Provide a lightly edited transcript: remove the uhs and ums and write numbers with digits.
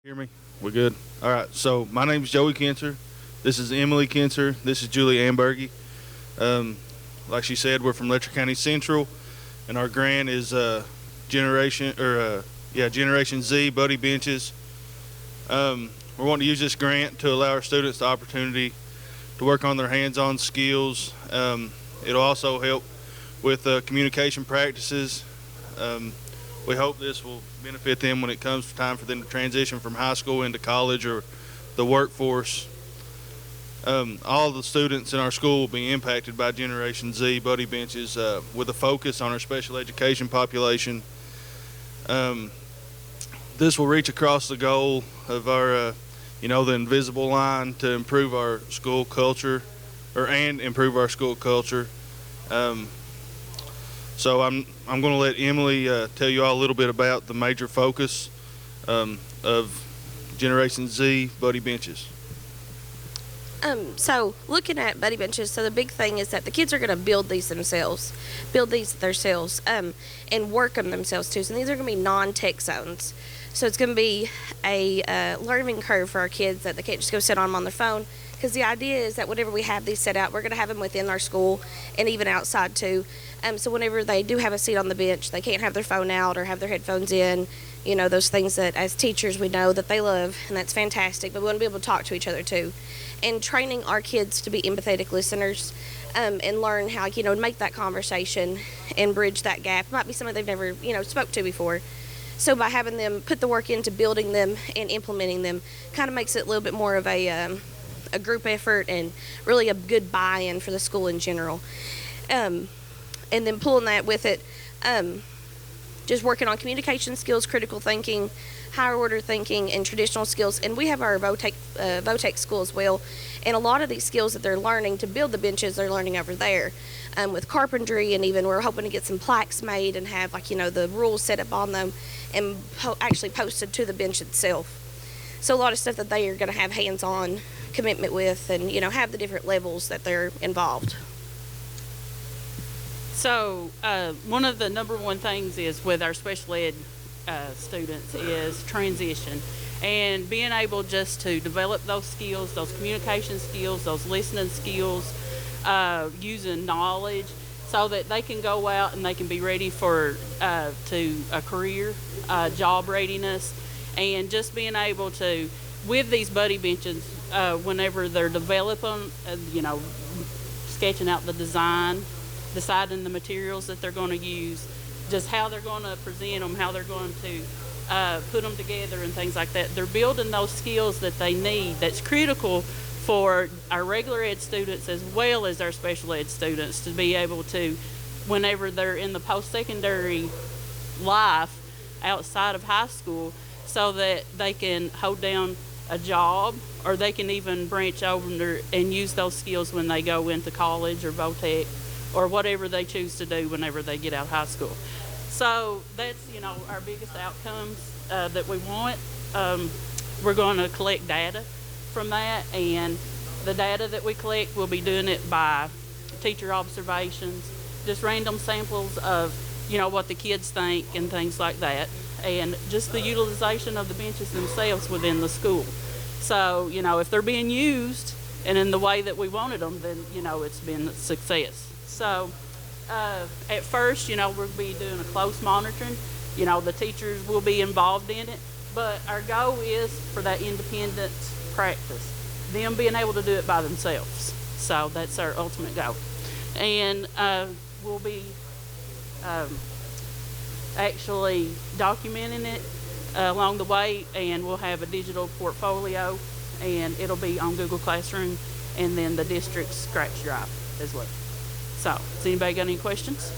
Hear me? We're good. All right. So my name is Joey Kincer. This is Emily Kincer. This is Julie Amburgey. Like she said, we're from Letcher County Central, and our grant is Generation Z Buddy Benches. We're wanting to use this grant to allow our students the opportunity to work on their hands-on skills. It'll also help with communication practices. We hope this will benefit them when it comes time for them to transition from high school into college or the workforce. All the students in our school will be impacted by Generation Z Buddy Benches with a focus on our special education population. This will reach across the goal of our, the invisible line to improve our school culture, and improve our school culture. So I'm going to let Emily tell you all a little bit about the major focus of Generation Z Buddy Benches. So looking at buddy benches, so the big thing is that the kids are going to build these themselves, and work on themselves too. So these are going to be non-tech zones. So it's going to be a learning curve for our kids that they can't just go sit on them on their phone. Because the idea is that whenever we have these set out, we're going to have them within our school and even outside too. So whenever they do have a seat on the bench, they can't have their phone out or have their headphones in. Those things that as teachers we know that they love, and that's fantastic. But we want to be able to talk to each other too. And training our kids to be empathetic listeners and learn how, make that conversation and bridge that gap. It might be something they've never, spoke to before. So by having them put the work into building them and implementing them kind of makes it a little bit more of a group effort and really a good buy-in for the school in general. And then pulling that with it, just working on communication skills, critical thinking, higher order thinking, and traditional skills. And we have our VOTEC school as well. And a lot of these skills that they're learning to build the benches, they're learning over there with carpentry, and even we're hoping to get some plaques made and have the rules set up on them and actually posted to the bench itself. So a lot of stuff that they are going to have hands-on commitment with, and have the different levels that they're involved. So one of the number one things is with our special ed students is transition, and being able just to develop those skills, those communication skills, those listening skills, using knowledge so that they can go out and they can be ready for to a career, job readiness, and just being able to, with these buddy benches, whenever they're developing, sketching out the design, deciding the materials that they're going to use, just how they're going to present them, how they're going to put them together and things like that. They're building those skills that they need that's critical for our regular ed students as well as our special ed students to be able to, whenever they're in the post-secondary life outside of high school, so that they can hold down a job, or they can even branch over and use those skills when they go into college or VOTEC or whatever they choose to do whenever they get out of high school. So that's, our biggest outcomes that we want. We're going to collect data from that, and the data that we collect, we'll be doing it by teacher observations, just random samples of, what the kids think and things like that, and just the utilization of the benches themselves within the school. So, if they're being used and in the way that we wanted them, then, it's been a success. So, at first, we'll be doing a close monitoring. The teachers will be involved in it, but our goal is for that independent practice, them being able to do it by themselves. So that's our ultimate goal. And we'll be actually documenting it along the way, and we'll have a digital portfolio, and it'll be on Google Classroom and then the district's Scratch Drive as well. So, has anybody got any questions?